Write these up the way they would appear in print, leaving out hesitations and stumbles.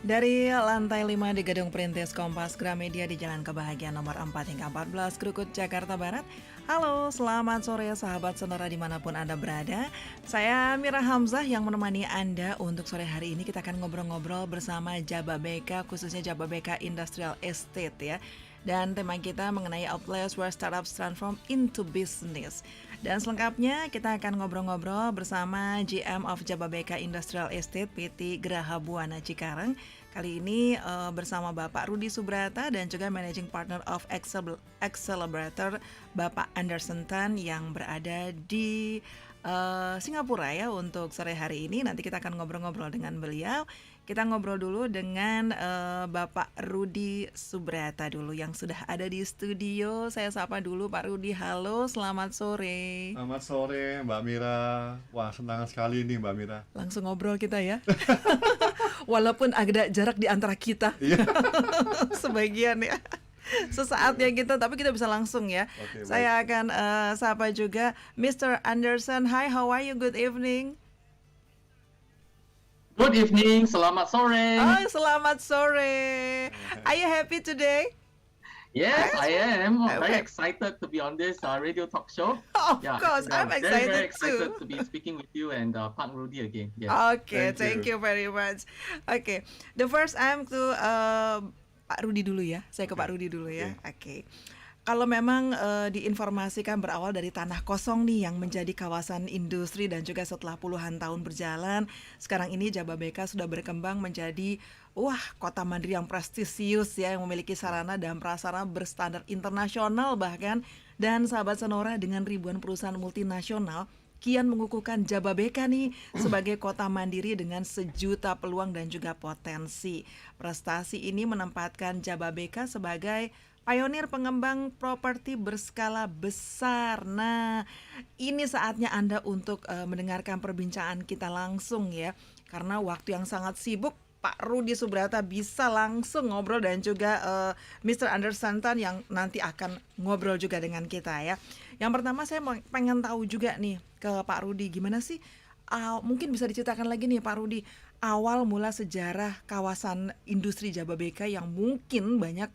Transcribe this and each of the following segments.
Dari lantai 5 di Gedung Perintis Kompas Gramedia di Jalan Kebahagiaan nomor 4 hingga 14 Krukut, Jakarta Barat. Halo, selamat sore sahabat Sonora dimanapun Anda berada. Saya Mira Hamzah yang menemani Anda untuk sore hari ini. Kita akan ngobrol-ngobrol bersama Jababeka, khususnya Jababeka Industrial Estate ya. Dan tema kita mengenai a place where startups transform into business. Dan selengkapnya kita akan ngobrol-ngobrol bersama GM of Jababeka Industrial Estate PT Geraha Buana Cikarang. Kali ini bersama Bapak Rudi Subrata dan juga Managing Partner of Accelerator Bapak Anderson Tan yang berada di Singapura ya untuk sore hari ini. Nanti kita akan ngobrol-ngobrol dengan beliau. Kita ngobrol dulu dengan Bapak Rudi Subrata dulu yang sudah ada di studio. Saya sapa dulu Pak Rudi. Halo, selamat sore. Selamat sore Mbak Mira. Wah, senang sekali nih Mbak Mira. Langsung ngobrol kita ya. Walaupun ada jarak di antara kita. Sebagian ya. Sesaatnya kita, tapi kita bisa langsung ya. Okay, saya akan sapa juga Mr. Anderson. Hi, how are you? Good evening. Good evening, selamat sore. Oh, selamat sore. Are you happy today? Yes, I am. Okay. Very excited to be on this radio talk show. Of course, I'm excited very excited too. to be speaking with you and Pak Rudy again. Yes. Okay, thank you very much. Okay, the first I'm to Pak Rudi dulu ya. Saya ke Pak Rudi dulu ya. Okay. Kalau memang diinformasikan berawal dari tanah kosong nih yang menjadi kawasan industri dan juga setelah puluhan tahun berjalan, sekarang ini Jababeka sudah berkembang menjadi kota mandiri yang prestisius ya, yang memiliki sarana dan prasarana berstandar internasional bahkan. Dan sahabat Sonora, dengan ribuan perusahaan multinasional kian mengukuhkan Jababeka nih sebagai kota mandiri dengan sejuta peluang dan juga potensi. Prestasi ini menempatkan Jababeka sebagai pionir pengembang properti berskala besar. Nah, ini saatnya Anda untuk mendengarkan perbincangan kita langsung ya. Karena waktu yang sangat sibuk, Pak Rudi Subrata bisa langsung ngobrol dan juga Mr. Anderson Tan yang nanti akan ngobrol juga dengan kita ya. Yang pertama saya pengen tahu juga nih ke Pak Rudi, gimana sih mungkin bisa diceritakan lagi nih Pak Rudi, awal mula sejarah kawasan industri Jababeka yang mungkin banyak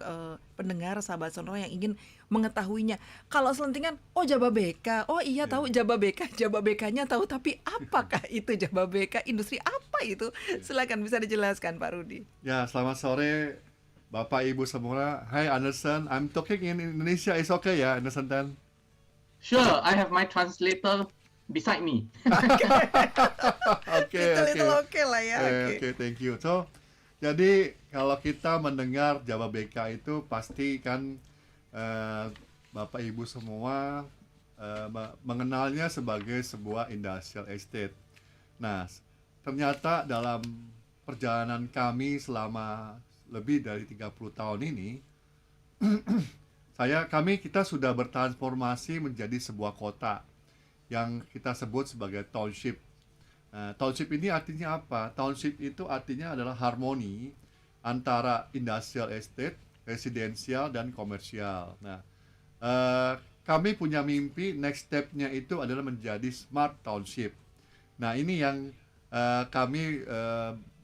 pendengar sahabat Sonora yang ingin mengetahuinya. Kalau selentingan, Jababeka, tahu Jababeka, Jababekanya tahu, tapi apakah itu Jababeka, industri apa itu? Silakan bisa dijelaskan Pak Rudi. Ya, selamat sore Bapak Ibu semua. Hi Anderson, I'm talking in Indonesia, is okay ya Anderson Tan? Sure, I have my translator beside me. Okay. Okay lah ya. Okay, thank you. So, jadi kalau kita mendengar Jababeka itu pasti kan Bapak Ibu semua mengenalnya sebagai sebuah industrial estate. Nah, ternyata dalam perjalanan kami selama lebih dari 30 tahun ini, kita sudah bertransformasi menjadi sebuah kota yang kita sebut sebagai township. Township ini artinya apa? Township itu artinya adalah harmoni antara industrial estate, residensial, dan komersial. Nah, kami punya mimpi next step-nya itu adalah menjadi smart township. Nah, ini yang kami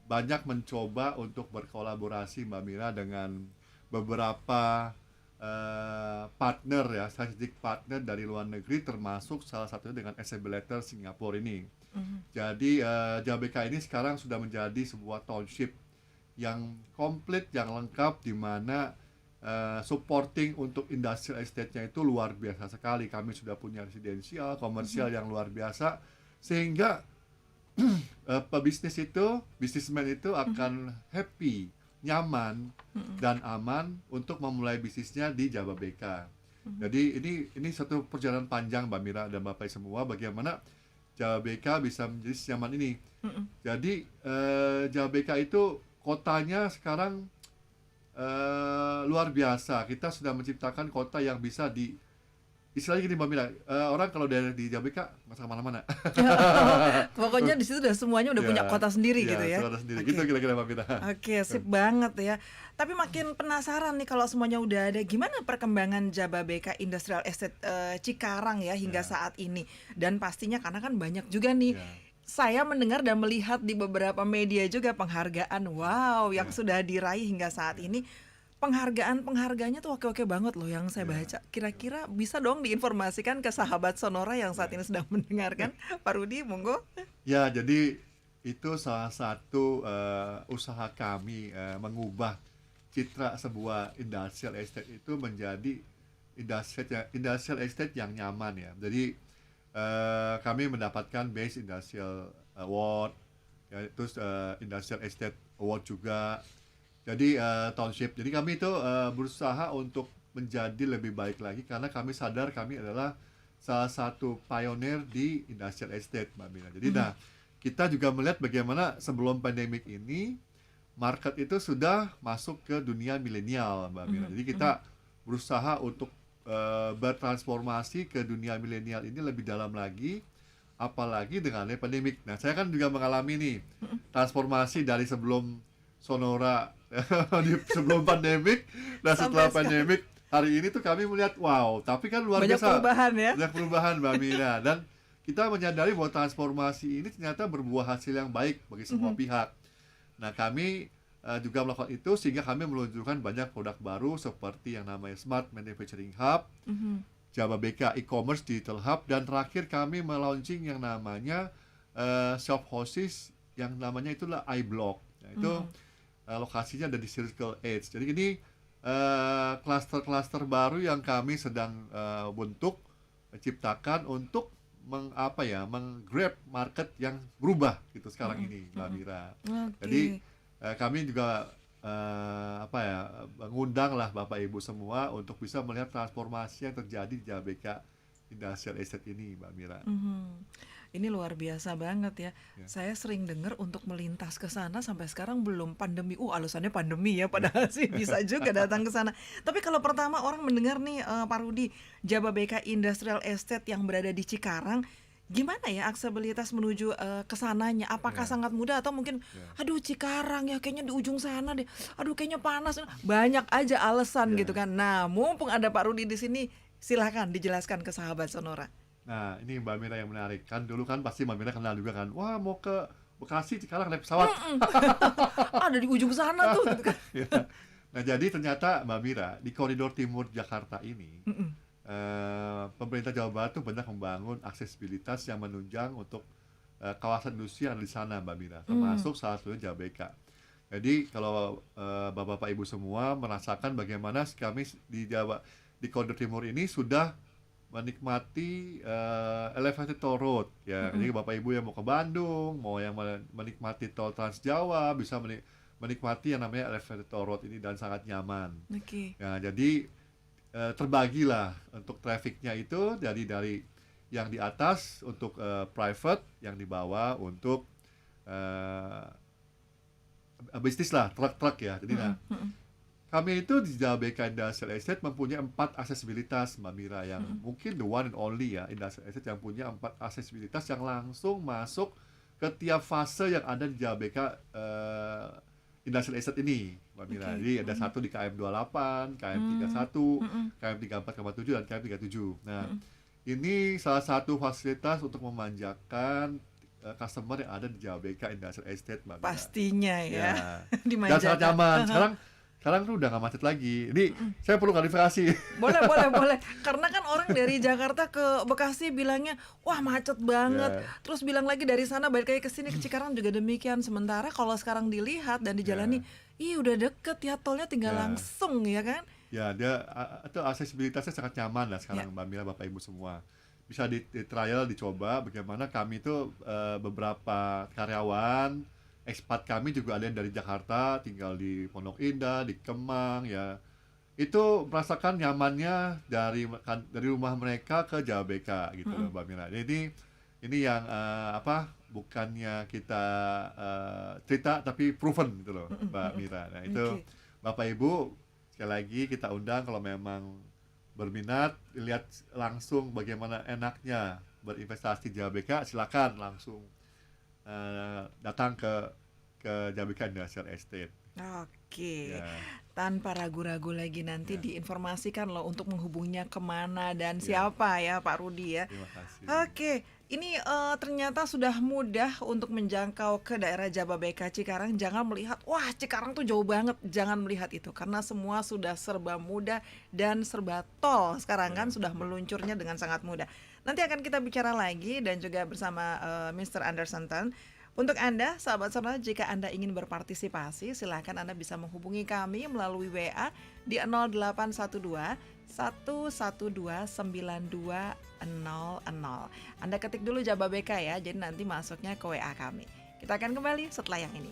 banyak mencoba untuk berkolaborasi Mbak Mira dengan beberapa partner ya, strategic partner dari luar negeri, termasuk salah satunya dengan Accelerator Singapura ini. Jadi Jababeka ini sekarang sudah menjadi sebuah township yang komplit, yang lengkap, di mana supporting untuk industrial estate-nya itu luar biasa sekali. Kami sudah punya residensial, komersial yang luar biasa, sehingga bisnismen itu akan happy, nyaman, dan aman untuk memulai bisnisnya di Jababeka. Jadi ini satu perjalanan panjang Mbak Mira dan Bapak semua, bagaimana Jababeka bisa menjadi nyaman ini. Jadi Jababeka itu kotanya sekarang luar biasa. Kita sudah menciptakan kota yang bisa istilahnya gini Mbak Mira, orang kalau di Jababeka nggak usah kemana-mana. Pokoknya di situ semuanya udah punya kota sendiri gitu ya. Kota sendiri. Gitu kira-kira Mbak Mira. Oke, sip banget ya. Tapi makin penasaran nih kalau semuanya udah ada, gimana perkembangan Jababeka Industrial Estate Cikarang ya hingga saat ini. Dan pastinya karena kan banyak juga nih saya mendengar dan melihat di beberapa media juga penghargaan, wow, yang Ya, sudah diraih hingga saat ya, ini. Penghargaannya tuh oke-oke banget loh yang saya ya, baca. betul. Kira-kira bisa dong diinformasikan ke sahabat Sonora yang saat Ya. ini sedang mendengarkan? Pak Rudi, monggo. Ya, jadi itu salah satu usaha kami mengubah citra sebuah industrial estate itu menjadi industrial estate yang nyaman ya. Jadi kami mendapatkan Best Industrial Award, ya, terus Industrial Estate Award juga. Jadi township. Jadi kami itu berusaha untuk menjadi lebih baik lagi karena kami sadar kami adalah salah satu pioneer di industrial estate, Mbak Mina. Jadi Mhm. nah, kita juga melihat bagaimana sebelum pandemik ini market itu sudah masuk ke dunia milenial, Mbak Mina. Mhm. Jadi kita Mhm. berusaha untuk bertransformasi ke dunia milenial ini lebih dalam lagi, apalagi dengan adanya pandemik. Nah, saya kan juga mengalami nih transformasi dari sebelum Sonora sebelum pandemik dan setelah Sampai sekarang pandemik. Hari ini tuh kami melihat wow, tapi kan luar banyak biasa perubahan ya. banyak perubahan, Mbak Mira, dan kita menyadari bahwa transformasi ini ternyata berbuah hasil yang baik bagi semua Mhm. pihak. Nah, kami juga melakukan itu sehingga kami meluncurkan banyak produk baru seperti yang namanya Smart Manufacturing Hub, Mhm. Jababeka E-commerce Digital Hub, dan terakhir kami melaunching yang namanya shop houses yang namanya itulah iBlock. Nah, itu Mhm. lokasinya ada di Circle H. Jadi ini klaster-klaster baru yang kami sedang bentuk, ciptakan untuk menggrab market yang berubah gitu sekarang Mhm. ini, Mbak Mhm. Mira. Jadi Oke. kami juga mengundang lah Bapak Ibu semua untuk bisa melihat transformasi yang terjadi di Jababeka Industrial Estate ini, Mbak Mira. Mhm. Ini luar biasa banget ya. Ya, Saya sering dengar untuk melintas ke sana sampai sekarang belum pandemi. Alasannya pandemi ya, ya, padahal sih bisa juga datang ke sana. Tapi kalau pertama orang mendengar nih Pak Rudi, Jababeka Industrial Estate yang berada di Cikarang, gimana ya aksesibilitas menuju ke sananya? Apakah ya, sangat mudah atau mungkin ya, aduh Cikarang ya kayaknya di ujung sana deh. Aduh kayaknya panas. Banyak aja alasan gitu ya. kan. Nah, mumpung ada Pak Rudi di sini, silahkan dijelaskan ke sahabat Sonora. Nah, ini Mbak Mira yang menarik. Kan dulu kan pasti Mbak Mira kenal juga kan. Wah, mau ke Bekasi sekarang naik pesawat. Mhm. Ada di ujung sana tuh gitu kan. Ya. Nah, jadi ternyata Mbak Mira di koridor timur Jakarta ini Mhm. pemerintah Jawa Barat tuh banyak membangun aksesibilitas yang menunjang untuk kawasan industri yang ada di sana, Mbak Mira, Mmm. termasuk salah satunya Jababeka. Jadi kalau Bapak-Bapak Ibu semua merasakan bagaimana kami di koridor timur ini sudah menikmati elevated toll road ya. Jadi Mhm. Bapak Ibu yang mau ke Bandung, mau yang menikmati tol Trans Jawa bisa menikmati yang namanya elevated toll road ini dan sangat nyaman. Oke. Ya, jadi terbagilah untuk trafficnya itu dari yang di atas untuk private, yang di bawah untuk eh, bisnis lah, truk-truk ya. Jadi nah, Mhm. Mhm. kami itu di Jababeka Industrial Estate mempunyai 4 aksesibilitas, Mbak Mira, yang Mhm. mungkin the one and only ya Industrial Estate yang punya 4 aksesibilitas yang langsung masuk ke tiap fase yang ada di Jababeka Industrial Estate ini, Mbak Mira. Oke. Jadi ada Mhm. satu di KM 28, KM Mmm. 31, Mhm. KM 34,7 dan KM 37. Nah, Mhm. ini salah satu fasilitas untuk memanjakan customer yang ada di Jababeka Industrial Estate, Mbak Mira. Pastinya Ya, ya, dan sangat dimanjakan. nyaman. Heeh. Sekarang tuh udah nggak macet lagi. Ini saya perlu klarifikasi. Boleh boleh boleh. Karena kan orang dari Jakarta ke Bekasi bilangnya, "Wah, macet banget." Ya, Terus bilang lagi dari sana balik lagi ke sini ke Cikarang juga demikian. Sementara kalau sekarang dilihat dan dijalani, ya, ih udah deket ya, tolnya tinggal ya, langsung ya kan? ya. Dia itu aksesibilitasnya sangat nyaman lah Ya. sekarang, Mbak Mira, Bapak Ibu semua. Bisa di trial, dicoba bagaimana kami itu beberapa karyawan ekspat kami juga ada yang dari Jakarta tinggal di Pondok Indah, di Kemang ya. Itu merasakan nyamannya dari rumah mereka ke Jababeka gitu loh, Mhm. Mbak Mira. Jadi ini yang bukannya kita cerita tapi proven gitu loh, Mhm. Mbak Mhm. Mira. Nah, itu Oke. Bapak Ibu sekali lagi kita undang kalau memang berminat lihat langsung bagaimana enaknya berinvestasi di Jababeka, silakan langsung datang ke ke Jababeka Industrial Estate. Oke, Ya, tanpa ragu-ragu lagi nanti ya, diinformasikan loh untuk menghubungnya kemana dan ya. siapa ya Pak Rudi ya. Terima kasih. Oke, ini ternyata sudah mudah untuk menjangkau ke daerah Jababeka Cikarang. Jangan melihat, wah Cikarang tuh jauh banget. Jangan melihat itu karena semua sudah serba mudah dan serba tol. Sekarang kan Ya, sudah ya. meluncurnya dengan sangat mudah. Nanti akan kita bicara lagi dan juga bersama Mr. Anderson Tan. Untuk Anda, sahabat Sonora, jika Anda ingin berpartisipasi, silakan Anda bisa menghubungi kami melalui WA di 0812 112 9200. Anda ketik dulu Jababeka ya, jadi nanti masuknya ke WA kami. Kita akan kembali setelah yang ini.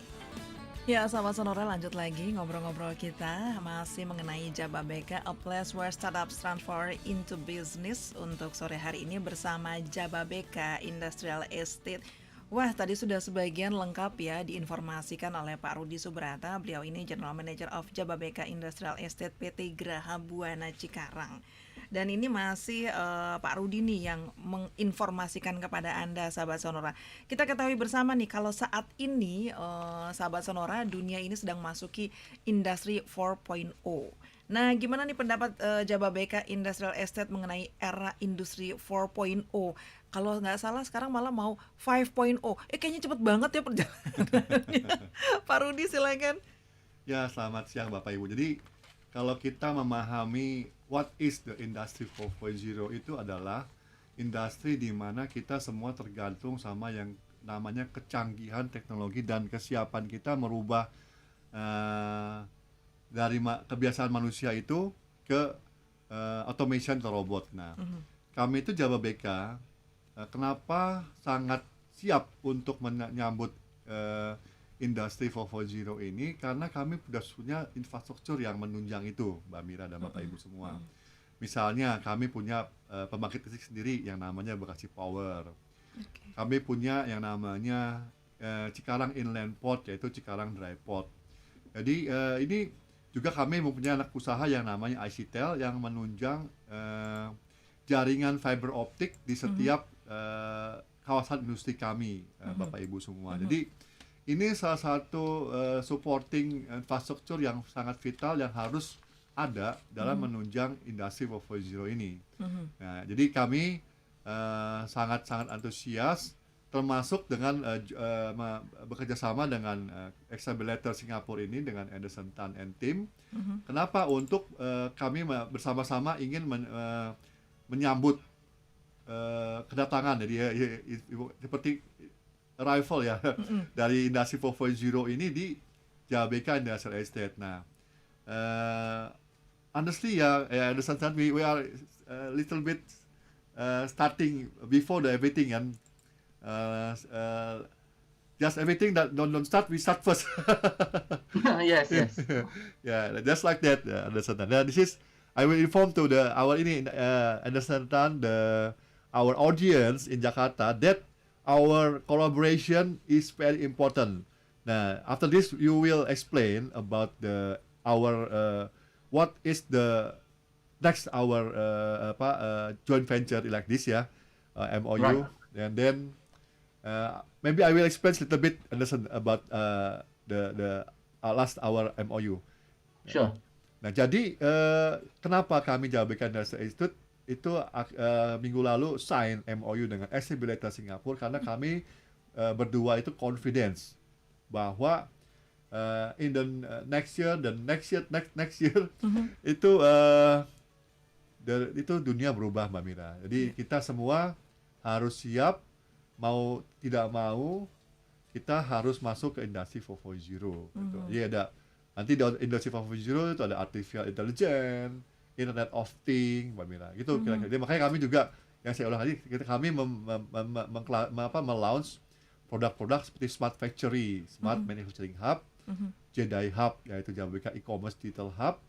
Ya, sahabat Sonora, lanjut lagi ngobrol-ngobrol kita masih mengenai Jababeka, a place where startups transform into business. Untuk sore hari ini bersama Jababeka Industrial Estate. Wah, tadi sudah sebagian lengkap ya diinformasikan oleh Pak Rudi Subrata. Beliau ini General Manager of Jababeka Industrial Estate PT Graha Buana Cikarang. Dan ini masih Pak Rudi nih yang menginformasikan kepada Anda, sahabat Sonora. Kita ketahui bersama nih kalau saat ini sahabat Sonora, dunia ini sedang masuki industri 4.0. Nah, gimana nih pendapat Jababeka Industrial Estate mengenai era industri 4.0? Kalau nggak salah sekarang malah mau 5.0. Kayaknya cepet banget ya perjalanannya. Pak Rudi silakan. Ya, selamat siang Bapak Ibu. Jadi, kalau kita memahami what is the industry 4.0 itu adalah industri di mana kita semua tergantung sama yang namanya kecanggihan teknologi dan kesiapan kita merubah dari kebiasaan manusia itu ke automation atau robot. Nah, kami itu Jababeka kenapa sangat siap untuk menyambut industri 4.0 ini karena kami sudah punya infrastruktur yang menunjang itu, Mbak Mira dan Bapak Ibu semua. Misalnya kami punya pembangkit listrik sendiri yang namanya Bekasi Power. Kami punya yang namanya Cikarang Inland Port, yaitu Cikarang Dry Port. Jadi ini juga kami mempunyai anak usaha yang namanya ICTEL yang menunjang jaringan fiber optik di setiap kawasan industri kami, Bapak Ibu semua. Jadi ini salah satu supporting infrastruktur yang sangat vital yang harus ada dalam menunjang industri 4.0 ini. Nah, jadi kami sangat-sangat antusias, termasuk dengan bekerja sama dengan Accelerator Singapura ini dengan Anderson Tan and Team. Kenapa? Untuk kami bersama-sama ingin menyambut kedatangan jadi seperti arrival ya dari industri 4.0 ini di Jababeka Industrial Estate. Nah, honestly ya, Anderson Tan, we are a little bit starting before the everything and just everything that don't start, we start first. Yes, yes. Yeah, just like that, Anderson Tan. Now, this is I will inform to our ini Anderson Tan, our audience in Jakarta that our collaboration is very important. Nah, after this you will explain about our what is the next our joint venture like this ya, MOU, Right. and then maybe I will explain a little bit Anderson about the last our MOU. Sure. Nah, jadi kenapa kami Jababeka Industrial Institute itu minggu lalu sign MOU dengan Accelerator Singapura karena kami berdua itu confidence bahwa in the next year dan next year itu itu dunia berubah, Mbak Mira. Jadi kita semua harus siap, mau tidak mau kita harus masuk ke industri 4.0 gitu. Jadi ada nanti di industri 4.0 itu ada artificial intelligence, Internet of Things, Mbak Mira. Gitu kira-kira. Jadi makanya kami juga yang saya ulang tadi, kami melaunch produk-produk seperti Smart Factory, Smart Manufacturing Hub, Jedi Hub, yaitu Jababeka E-commerce Digital Hub,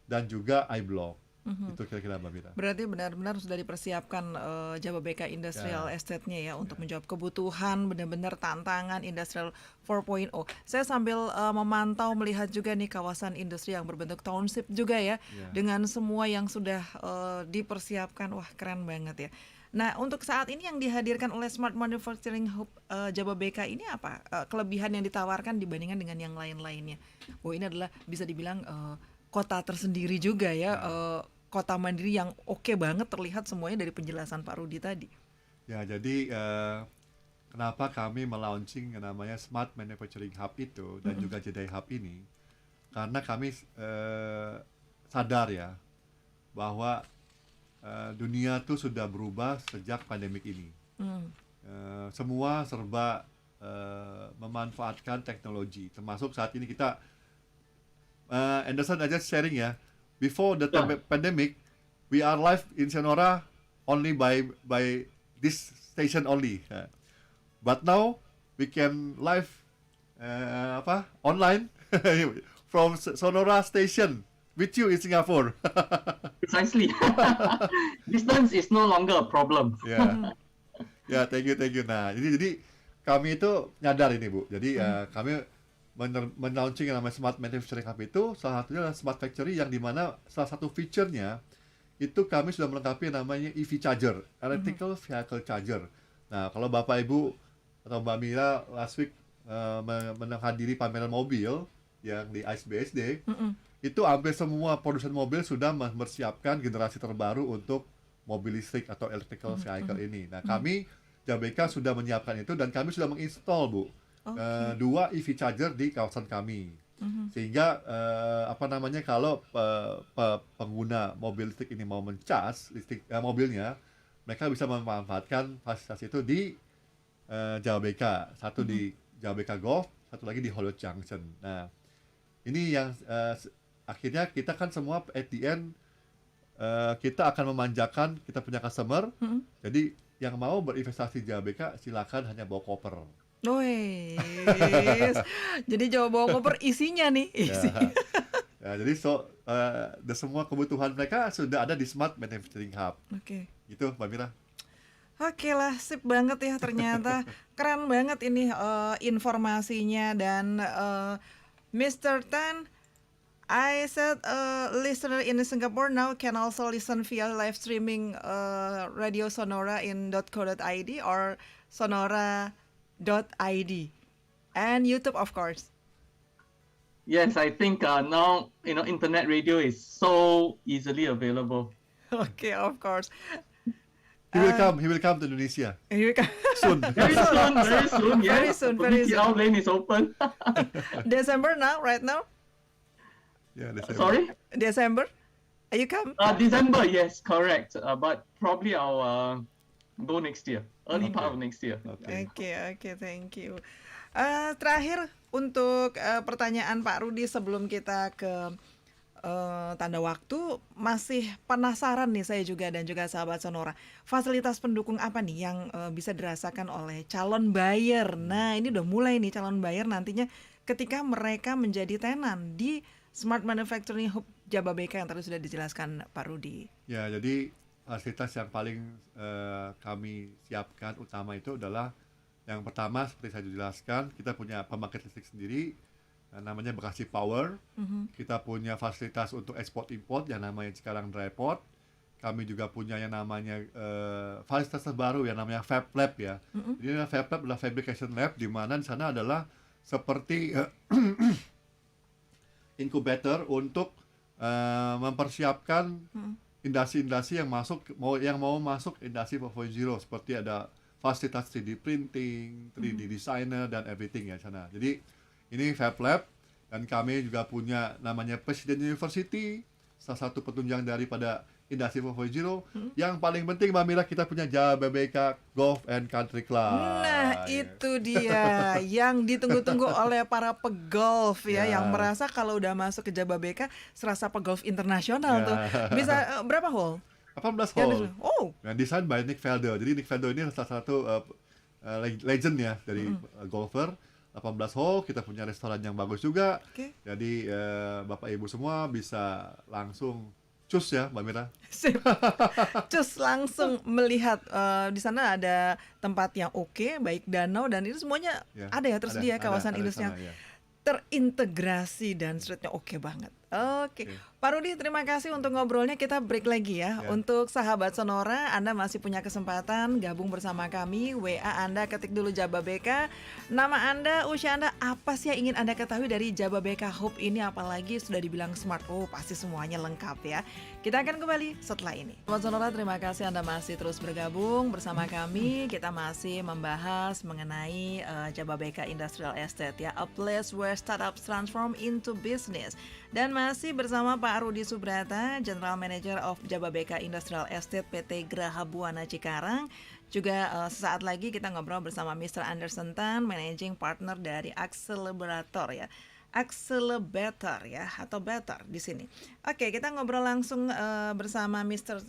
dan juga iBlock. Itu kira-kira, Mbak Mira. Berarti benar-benar sudah dipersiapkan Jababeka Industrial Estate-nya ya untuk menjawab kebutuhan, benar-benar tantangan Industrial 4.0. Saya sambil memantau melihat juga nih kawasan industri yang berbentuk township juga ya, dengan semua yang sudah dipersiapkan. Wah, keren banget ya. Nah, untuk saat ini yang dihadirkan oleh Smart Manufacturing Hub Jababeka ini apa kelebihan yang ditawarkan dibandingkan dengan yang lain-lainnya? Oh, ini adalah bisa dibilang kota tersendiri juga ya, kota mandiri yang oke banget terlihat semuanya dari penjelasan Pak Rudi tadi. Ya, jadi kenapa kami melaunching yang namanya Smart Manufacturing Hub itu dan juga Jedi Hub ini? Karena kami sadar ya bahwa dunia tuh sudah berubah sejak pandemik ini. Semua serba memanfaatkan teknologi, termasuk saat ini kita Anderson aja sharing ya. Before the pandemic, we are live in Sonora only by this station only. But now we can live online from Sonora station with you in Singapore. Precisely. Distance is no longer a problem. Ya, thank you. Nah, jadi kami itu nyadar ini Bu. Jadi kami men-launching yang namanya Smart Manufacturing Hub itu salah satunya adalah Smart Factory yang dimana salah satu feature-nya itu kami sudah melengkapi yang namanya EV charger, Electrical Vehicle Charger. Nah, kalau Bapak Ibu atau Mbak Mira last week menghadiri pameran mobil yang di ISBSD, itu hampir semua produsen mobil sudah mempersiapkan generasi terbaru untuk mobil listrik atau electrical vehicle ini. Nah, kami Jababeka sudah menyiapkan itu dan kami sudah menginstall Bu 2 EV charger di kawasan kami. Sehingga kalau pengguna mobil listrik ini mau mencas mobilnya, mereka bisa memanfaatkan fasilitas itu di Jababeka. Satu di Jababeka Golf, satu lagi di Hollywood Junction. Nah, ini yang akhirnya kita kan semua at the end kita akan memanjakan kita punya customer. Jadi yang mau berinvestasi di Jababeka silakan hanya bawa koper. Jadi coba bawa koper isinya nih. Jadi semua kebutuhan mereka sudah ada di Smart Manufacturing Hub. Gitu, Mbak Mira. Oke lah, sip banget ya ternyata. Keren banget ini informasinya dan Mr. Tan, I said listener in Singapore now can also listen via live streaming Radio Sonora in .co.id or sonora.id and YouTube of course. Yes, I think now internet radio is so easily available. Okay, of course. He will come to Indonesia. Soon. Very soon. Yes. Very soon. Our lane is open. December now, right now? Yeah, December. Sorry? December? Are you come? December, yes, correct. But probably I'll go next year. Early part of next year. Okay, thank you. Terakhir untuk pertanyaan Pak Rudi sebelum kita ke tanda waktu, masih penasaran nih saya juga dan juga sahabat Sonora. Fasilitas pendukung apa nih yang bisa dirasakan oleh calon buyer? Nah, ini udah mulai nih calon buyer nantinya ketika mereka menjadi tenan di Smart Manufacturing Hub Jababeka yang tadi sudah dijelaskan Pak Rudi. Ya, jadi fasilitas yang paling kami siapkan utama itu adalah yang pertama seperti saya jelaskan, kita punya pembangkit listrik sendiri namanya Bekasi Power. Kita punya fasilitas untuk ekspor import yang namanya sekarang Dryport. Kami juga punya yang namanya fasilitas terbaru yang namanya Fab Lab ya. Jadi Fab Lab adalah fabrication lab di mana di sana adalah seperti incubator untuk mempersiapkan industri-industri yang mau masuk industri 4.0 seperti ada fasilitas 3D printing, 3D designer dan everything ya sana. Jadi ini Fab Lab dan kami juga punya namanya Presiden University, salah satu petunjang daripada industri 4.0. Yang paling penting Mbak Mira, kita punya Jababeka Golf and Country Club. Nah, itu dia yang ditunggu-tunggu oleh para pegolf ya, yang merasa kalau udah masuk ke Jababeka serasa pegolf internasional tuh. Bisa berapa hole? 18 hole. Oh. Yang desain by Nick Faldo. Jadi Nick Faldo ini salah satu legend ya dari golfer. 18 hole, kita punya restoran yang bagus juga. Jadi Bapak Ibu semua bisa langsung cus ya Mbak Mira. Cus langsung melihat di sana ada tempat yang oke, baik danau dan itu semuanya ada ya tersedia kawasan industrinya terintegrasi dan streetnya oke banget. Oke, Oke. Pak Rudi terima kasih untuk ngobrolnya. Kita break lagi ya. Ya. Untuk sahabat Sonora, Anda masih punya kesempatan gabung bersama kami. WA Anda ketik dulu Jababeka. Nama Anda, usia Anda, apa sih yang ingin Anda ketahui dari Jababeka Hub ini? Apalagi sudah dibilang smart. Oh, pasti semuanya lengkap ya. Kita akan kembali setelah ini. Sahabat Sonora, terima kasih Anda masih terus bergabung bersama kami. Kita masih membahas mengenai Jababeka Industrial Estate ya, a place where startups transform into business. Dan masih bersama Pak Rudi Subrata, General Manager of Jababeka Industrial Estate PT Graha Buana Cikarang. Juga sesaat lagi kita ngobrol bersama Mr. Anderson Tan, Managing Partner dari Accelerator ya. Accelerator ya, atau Better di sini. Oke, kita ngobrol langsung bersama Mr.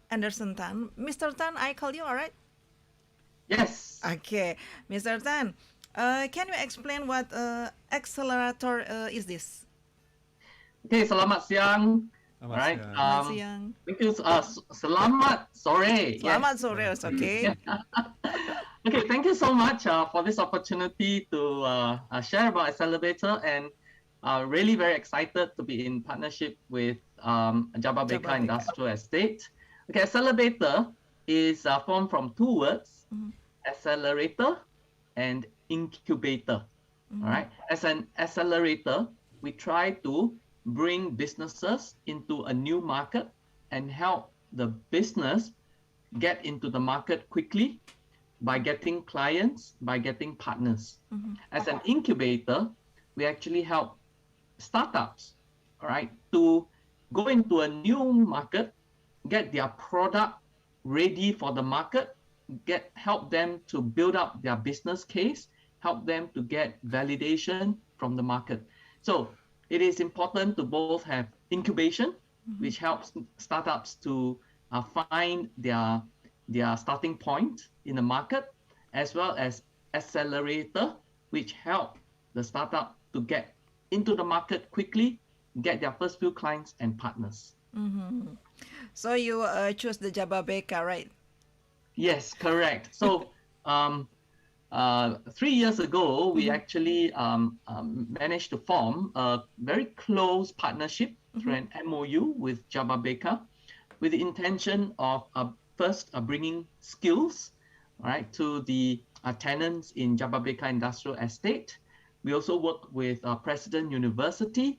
Anderson Tan. Mr. Tan, I call you, alright? Yes. Okay, Mr. Tan, can you explain what Accelerator is this? Okay, selamat siang. Selamat Alright. siang. Selamat siang. Thank you. Selamat sore. Selamat Yes. sore, okay? Okay, thank you so much for this opportunity to share about Accelerator, and really very excited to be in partnership with Jababeka Jababeka. Industrial Estate. Okay, Accelerator is formed from two words, accelerator and incubator. All right. As an accelerator, we try to bring businesses into a new market and help the business get into the market quickly by getting clients, by getting partners. As an incubator, we actually help startups, all right, to go into a new market, get their product ready for the market, help them to build up their business case, help them to get validation from the market. So it is important to both have incubation, which helps startups to find their starting point in the market, as well as accelerator, which help the startup to get into the market quickly, get their first few clients and partners. So you choose the Jababeka, right? Yes, correct. So 3 years ago, we actually managed to form a very close partnership through an MOU with Jababeka, with the intention of first bringing skills, right, to the tenants in Jababeka Industrial Estate. We also work with President University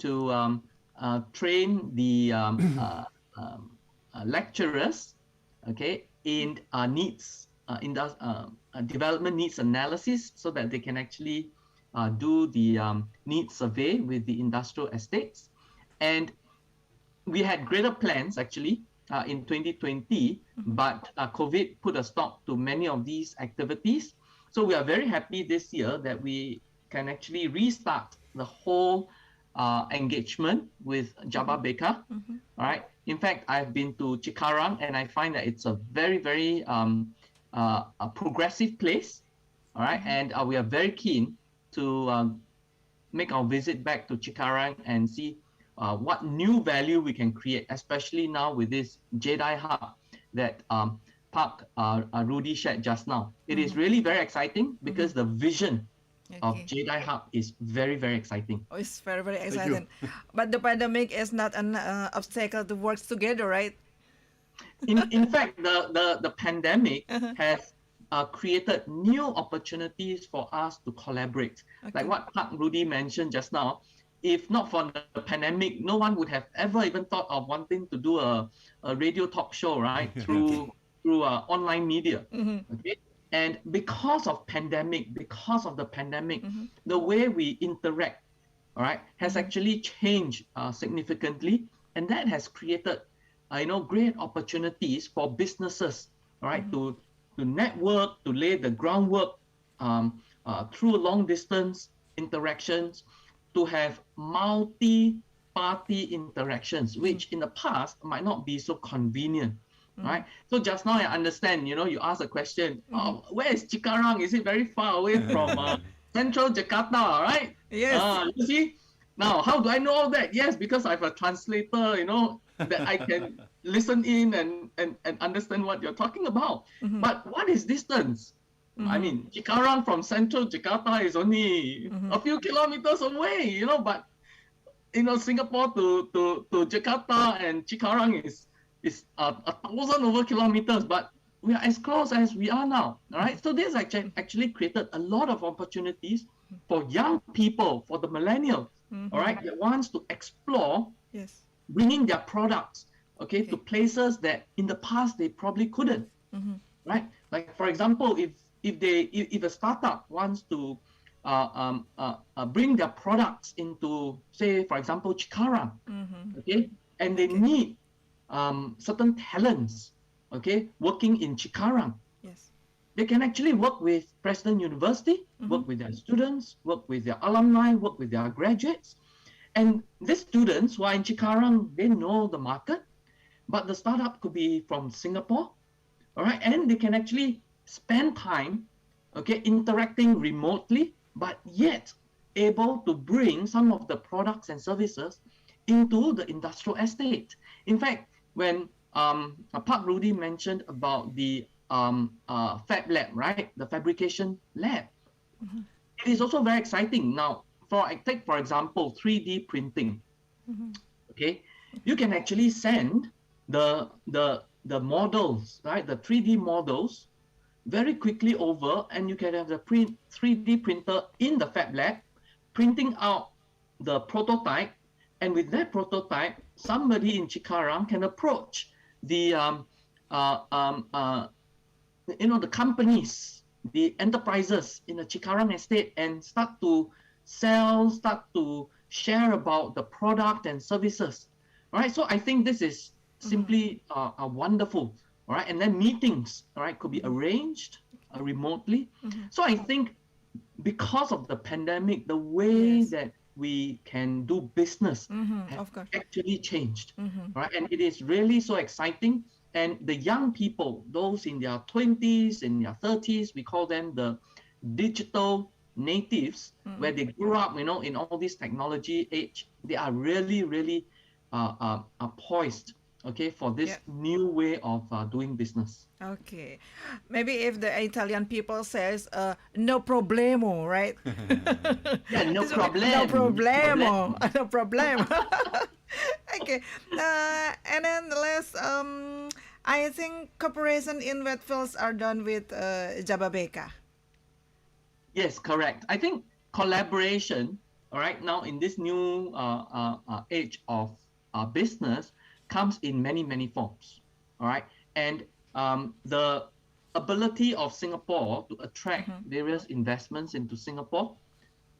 to train the lecturers, okay, in needs development needs analysis, so that they can actually do the needs survey with the industrial estates. And we had greater plans actually in 2020, but COVID put a stop to many of these activities. So we are very happy this year that we can actually restart the whole engagement with Jababeka. All right. In fact, I've been to Cikarang, and I find that it's a very, very a progressive place. All right. And we are very keen to make our visit back to Cikarang and see what new value we can create, especially now with this Jedi hub that Park Rudy shared just now. It is really very exciting because the vision of Jedi hub is very, very exciting. Oh, it's very, very you. exciting. But the pandemic is not an obstacle to work together, right? In fact, the pandemic has created new opportunities for us to collaborate. Like what Park Rudy mentioned just now, if not for the pandemic, no one would have ever even thought of wanting to do a radio talk show, right? through online media. Okay. And because of the pandemic, the way we interact, all right, has actually changed significantly, and that has created, great opportunities for businesses, all right, to network, to lay the groundwork through long distance interactions, to have multi-party interactions, which in the past might not be so convenient. Right. So just now I understand, you asked a question, where is Cikarang? Is it very far away from central Jakarta, right? Yes. You see, now how do I know all that? Yes, because I have a translator, that I can listen in and understand what you're talking about. But what is distance? I mean, Cikarang from central Jakarta is only a few kilometers away, but Singapore to Jakarta and Cikarang is 1,000 over kilometers, but we are as close as we are now. All right. So this actually created a lot of opportunities for young people, for the millennials. All right, that wants to explore Yes. bringing their products, okay, to places that in the past they probably couldn't. Right. Like for example, if a startup wants to bring their products into, say, for example, Cikarang, okay, and they need certain talents, okay, working in Cikarang, Yes. they can actually work with Preston University, work with their students, work with their alumni, work with their graduates. And these students who are in Cikarang, they know the market, but the startup could be from Singapore, all right, and they can actually spend time, okay, interacting remotely, but yet able to bring some of the products and services into the industrial estate. In fact, when Park Rudy mentioned about the fab lab, right, the fabrication lab, it is also very exciting. Now, take for example 3D printing. Okay, you can actually send the models, right, the 3D models very quickly over, and you can have the 3D printer in the fab lab printing out the prototype, and with that prototype, somebody in Cikarang can approach the the companies, the enterprises in the Cikarang estate, and start to share about the product and services. All right, so I think this is simply wonderful. All right, and then meetings, all right, could be arranged remotely. So I think because of the pandemic, the way that we can do business has actually changed. Right, and it is really so exciting. And the young people, those in their 20s, in their 30s, we call them the digital natives, where they grew up, in all this technology age. They are really, really poised, okay, for this new way of doing business. Okay, maybe if the Italian people says no problemo, right? Yeah, no problem. No problemo. No problem. Okay, and then let's I think cooperation in wet fields are done with Jababeka. Yes, correct. I think collaboration, all right, now in this new age of business, comes in many, many forms, all right? And the ability of Singapore to attract various investments into Singapore,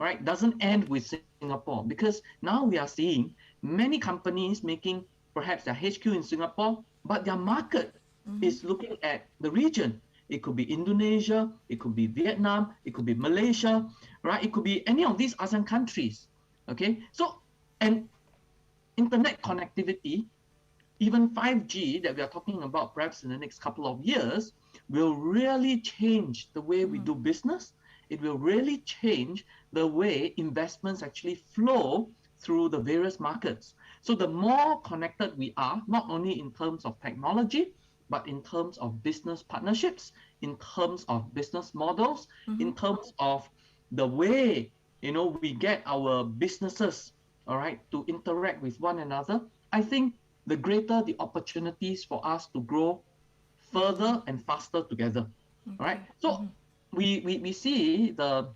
right, doesn't end with Singapore, because now we are seeing many companies making perhaps their HQ in Singapore, but their market is looking at the region. It could be Indonesia, it could be Vietnam, it could be Malaysia, right? It could be any of these ASEAN countries, okay? So, and internet connectivity, even 5G that we are talking about perhaps in the next couple of years, will really change the way we do business. It will really change the way investments actually flow through the various markets. So the more connected we are, not only in terms of technology, but in terms of business partnerships, in terms of business models, in terms of the way, we get our businesses, all right, to interact with one another, I think the greater the opportunities for us to grow further and faster together. All right. So we see the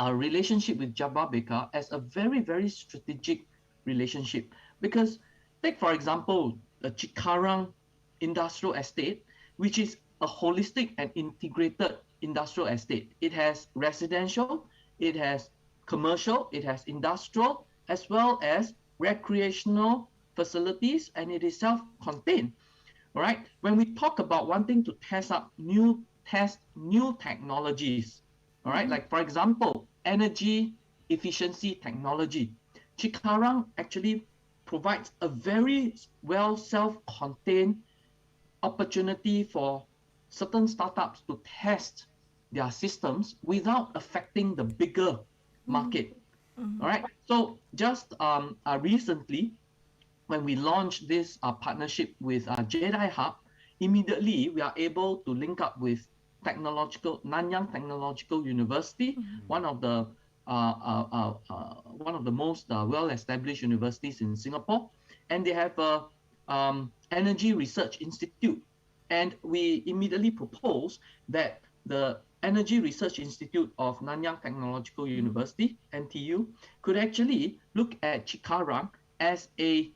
relationship with Jababeka as a very, very strategic relationship, because take for example the Cikarang industrial estate, which is a holistic and integrated industrial estate. It has residential, it has commercial, it has industrial, as well as recreational facilities, and it is self-contained. All right. When we talk about wanting to test new technologies, all right, like for example, energy efficiency technology, Cikarang actually provides a very well self-contained opportunity for certain startups to test their systems without affecting the bigger market. All right. So just recently, when we launched this partnership with Jedi Hub, immediately we are able to link up with Nanyang Technological University, one of the one of the most well-established universities in Singapore, and they have a energy research institute. And we immediately proposed that the Energy Research Institute of Nanyang Technological University (NTU) could actually look at Cikarang as a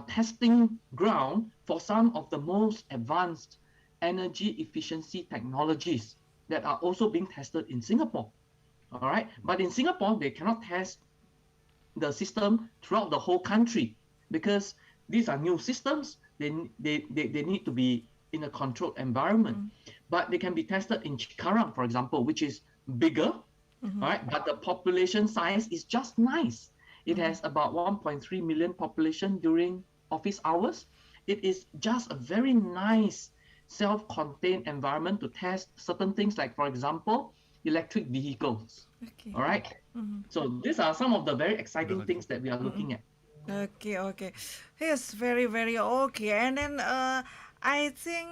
testing ground for some of the most advanced energy efficiency technologies that are also being tested in Singapore. All right, but in Singapore, they cannot test the system throughout the whole country because these are new systems. They need to be in a controlled environment, but they can be tested in Cikarang, for example, which is bigger, all right, but the population size is just nice. It has about 1.3 million population during office hours. It is just a very nice self-contained environment to test certain things like, for example, electric vehicles. Okay. All right. So these are some of the very exciting things that we are looking at. Okay, okay. Yes, very, very okay. And then I think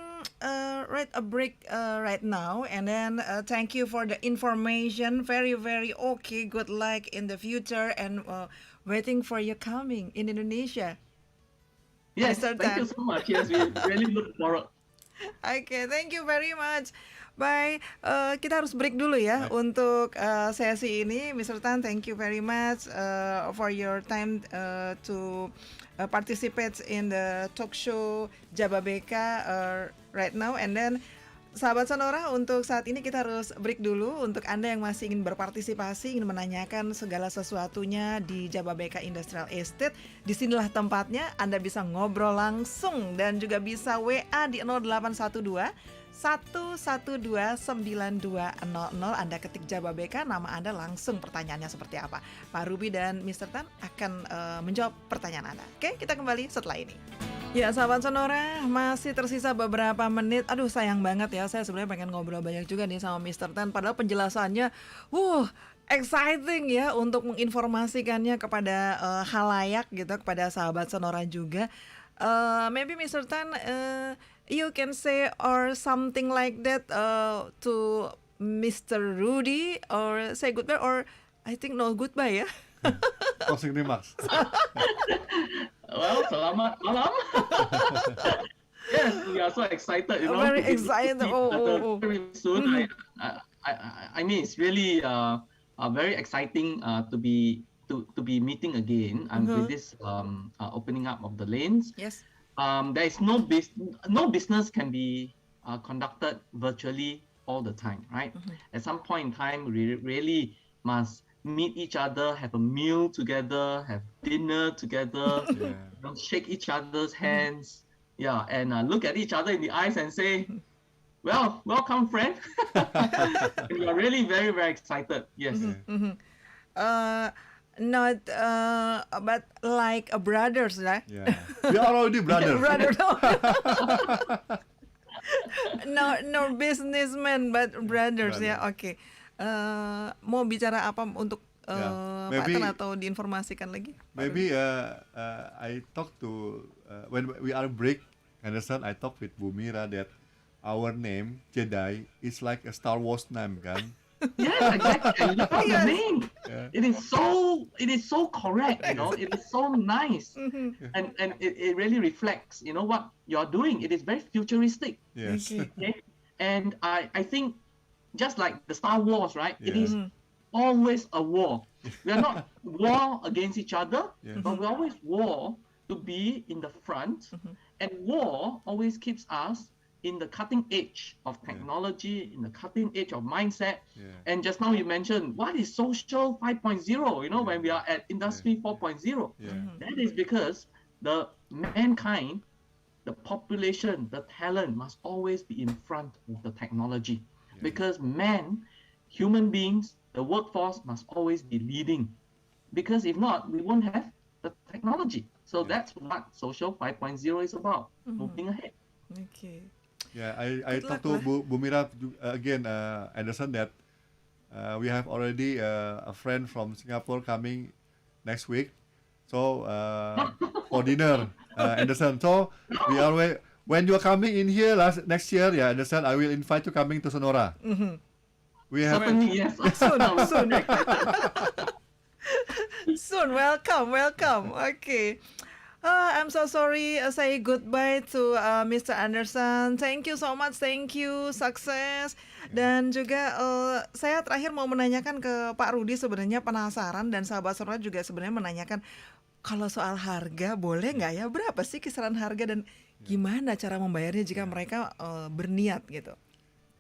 right a break right now. And then thank you for the information. Very, very okay. Good luck in the future and waiting for you coming in Indonesia. Yes, Mr. thank you Tan. so much. Yes, we really look forward. Oke, thank you very much. Bye. Kita harus break dulu ya untuk sesi ini. Mr. Tan, thank you very much for your time to participate in the talk show Jababeka right now. And then, sahabat Sonora, untuk saat ini kita harus break dulu. Untuk Anda yang masih ingin berpartisipasi, ingin menanyakan segala sesuatunya di Jababeka Industrial Estate, disinilah tempatnya. Anda bisa ngobrol langsung dan juga bisa WA di 0812 112 9200. Anda ketik Jababeka, nama Anda, langsung pertanyaannya seperti apa. Pak Ruby dan Mr. Tan akan menjawab pertanyaan Anda. Oke, kita kembali setelah ini. Ya, sahabat Sonora, masih tersisa beberapa menit. Aduh, sayang banget ya, saya sebenarnya pengen ngobrol banyak juga nih sama Mr. Tan. Padahal penjelasannya, exciting ya untuk menginformasikannya kepada halayak gitu, kepada sahabat Sonora juga. Maybe Mr. Tan, you can say or something like that to Mr. Rudy, or say goodbye, or I think no goodbye ya. Closing remarks. Well, selamat malam. Yes, we are so excited. Very excited. Very soon. I mean, it's really very exciting to be meeting again with this opening up of the lanes. Yes. There is no business can be conducted virtually all the time, right? At some point in time, we really must meet each other, have a meal together, have dinner together, shake each other's hands, and look at each other in the eyes and say, well, welcome, friend. We are really very, very excited. Yes. Not but like a brothers, right? Yeah. We are already brothers. No businessmen but brothers ya. Oke. Mau bicara apa untuk Pak Tan atau diinformasikan lagi? Maybe I talk to when we are break, understand? I talk with Bu Mira that our name Jedi is like a Star Wars name, kan? Yes, exactly. You got the name. Yeah. It is so correct. You know, it is so nice, and it really reflects. You know what you're doing. It is very futuristic. Yes. Okay? And I think just like the Star Wars, right? It is always a war. We are not war against each other, but we always war to be in the front, and war always keeps us in the cutting edge of technology, in the cutting edge of mindset. And just now you mentioned, what is social 5.0, you know, when we are at industry 4.0? That is because the mankind, the population, the talent must always be in front of the technology. Because human beings, the workforce must always be leading. Because if not, we won't have the technology. So that's what social 5.0 is about, moving ahead. Okay. Yeah, I talked to Bu Mira again, Anderson, that we have already a friend from Singapore coming next week. So for dinner, Anderson. So we are when you are coming in here next year, Anderson, I will invite you coming to Sonora. We have Certainly, yes. Soon, soon. Soon, welcome. Okay. I'm so sorry. Say goodbye to Mr. Anderson. Thank you so much. Thank you. Sukses. Dan juga saya terakhir mau menanyakan ke Pak Rudi, sebenarnya penasaran, dan sahabat Sonora juga sebenarnya menanyakan kalau soal harga, boleh nggak ya? Berapa sih kisaran harga dan gimana cara membayarnya jika mereka berniat gitu?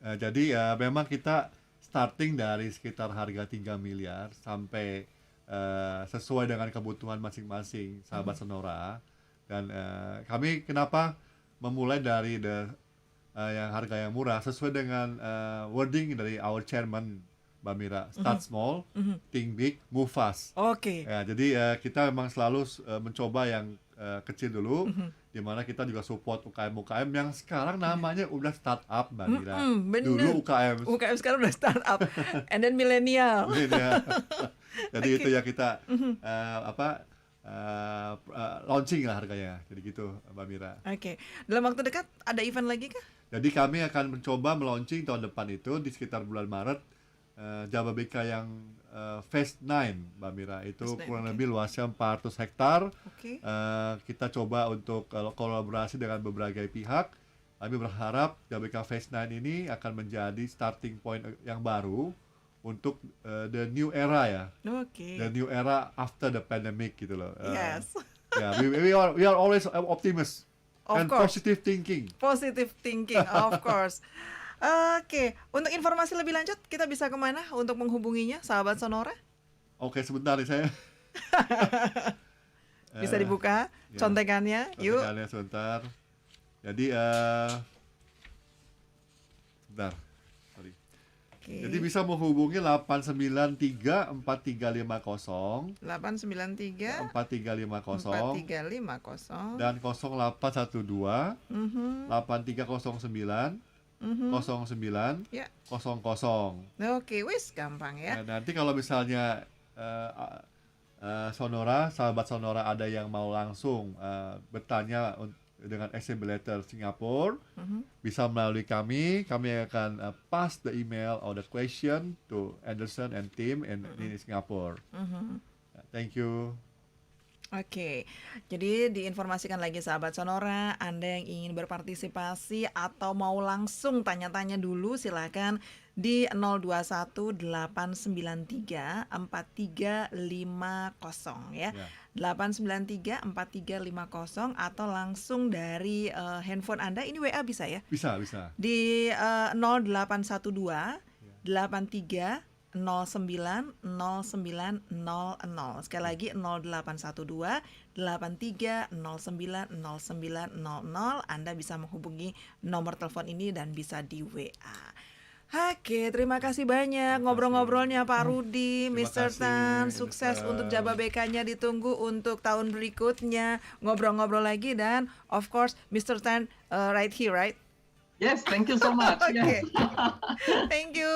Jadi memang kita starting dari sekitar harga 3 miliar sampai sesuai dengan kebutuhan masing-masing sahabat Sonora. Dan kami kenapa memulai dari yang harga yang murah sesuai dengan wording dari our chairman Mbak Mira, start small, think big, move fast. Oke. Ya, jadi kita memang selalu mencoba yang kecil dulu, di mana kita juga support UKM-UKM yang sekarang namanya udah startup, Mbak Mira. Bener. Dulu UKM sekarang udah startup, and then milenial. Ya. Jadi itu ya kita launching lah harganya, jadi gitu Mbak Mira. Oke. Dalam waktu dekat ada event lagi kah? Jadi kami akan mencoba melaunching tahun depan itu di sekitar bulan Maret, Jababeka yang Phase 9 Mbak Mira, itu Phase 9, kurang oke. lebih luasnya 400 hektar. Oke. Kita coba untuk kolaborasi dengan berbagai pihak. Kami berharap Jababeka Phase 9 ini akan menjadi starting point yang baru untuk the new era ya, Oke. the new era after the pandemic gitu loh. Yes. Yeah, we are always optimistic Of and course. positive thinking. Positive thinking, of course. Oke, untuk informasi lebih lanjut kita bisa kemana untuk menghubunginya, sahabat Sonora? Oke, sebentar nih saya. Bisa dibuka ya. contekannya, yuk. Contekannya sebentar. Jadi sebentar. Sorry. Oke. Jadi bisa menghubungi 893-4350 893 4350 4350 dan 0812 8309 09 Ya. 00. Oke, wis gampang ya. Nah, nanti kalau misalnya Sonora, sahabat Sonora ada yang mau langsung bertanya dengan assembly letter Singapura, bisa melalui kami akan pass the email or the question to Anderson and team in Singapore. Thank you. Oke, jadi diinformasikan lagi sahabat Sonora, Anda yang ingin berpartisipasi atau mau langsung tanya-tanya dulu, silakan di 021-893-4350 ya. 893-4350 atau langsung dari handphone Anda, ini WA bisa ya? Bisa. Di 0812 83 09 0900. Sekali lagi 0812 83 09 0900. Anda bisa menghubungi nomor telepon ini dan bisa di WA. Oke, terima kasih banyak ngobrol-ngobrolnya Pak Rudi, Terima Mr. kasih, Tan. Sukses Mr. untuk Jababekanya, ditunggu untuk tahun berikutnya. Ngobrol-ngobrol lagi, dan of course Mr. Tan right here, right? Yes, thank you so much. Oke. Yes. Thank you.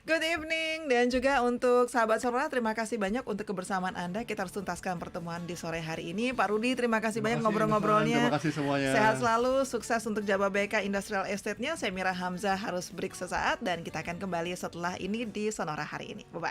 Good evening. Dan juga untuk sahabat Sonora, terima kasih banyak untuk kebersamaan Anda. Kita harus tuntaskan pertemuan di sore hari ini. Pak Rudi, terima kasih banyak ngobrol-ngobrolnya. Terima kasih semuanya. Sehat selalu, sukses untuk Jababeka Industrial Estate-nya. Saya Mira Hamzah harus break sesaat dan kita akan kembali setelah ini di Sonora hari ini. Bye-bye.